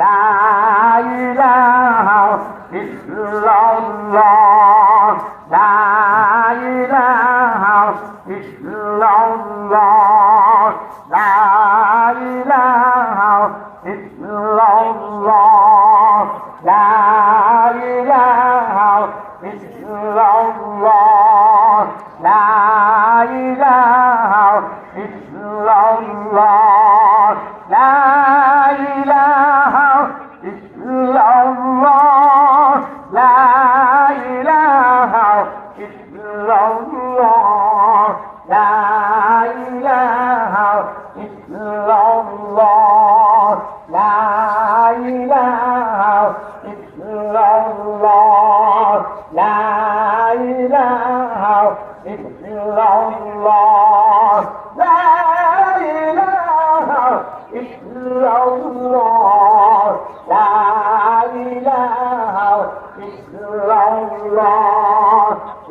লা ইলাহা ইল্লাল্লাহ লা ইলাহা ইল্লাল্লাহ লা ইলাহা ইল্লাল্লাহ লা ইলাহা ইল্লাল্লাহ লা ইলাহা ইল্লাল্লাহ লা ইলাহা ইল্লাল্লাহ লা ইলাহা ইল্লাল্লাহ লা ইলাহা ইল্লাল্লাহ লা ইলাহা ইল্লাল্লাহ লা ইলাহা ইল্লাল্লাহ লা ইলাহা ইল্লাল্লাহ লা ইলাহা ইল্লাল্লাহ লা ইলাহা ইল্লাল্লাহ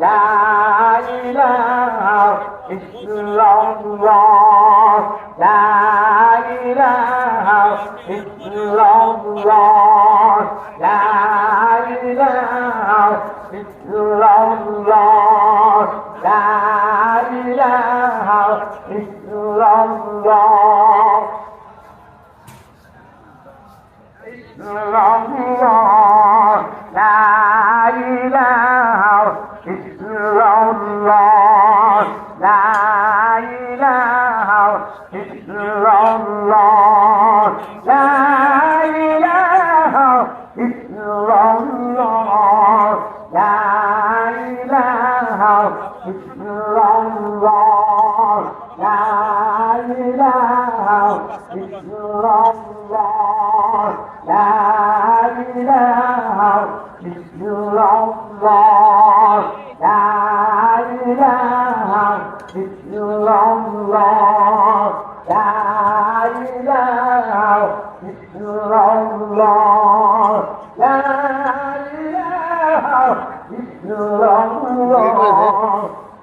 লা ইলাহা ইল্লাল্লাহ লা ইলাহা ইল্লাল্লাহ লা ইলাহা ইল্লাল্লাহ ইল্লাল্লাহ লা ইলাহা ইল্লাল্লাহ লা ইলাহা ইল্লাল্লাহ লা ইলাহা ইল্লাল্লাহ লা ইলাহা ইল্লাল্লাহ লা ইলাহা ইল্লাল্লাহ লা ইলাহা ইল্লাল্লাহ লা ইলাহা ইল্লাল্লাহ লা ইলাহা ইল্লাল্লাহ লা ইলাহা ইল্লাল্লাহ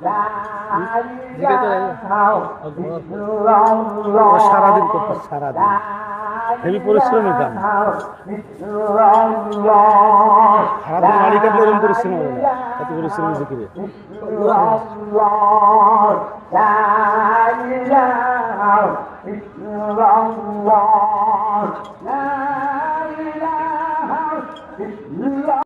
লা ইলাহা ইল্লাল্লাহ সারাদিন করতে সারাদিন হেভি পরিশ্রমের দাম সারাদিন মালিকার এরকম পরিশ্রম হবে না এত পরিশ্রম জিকিরে لا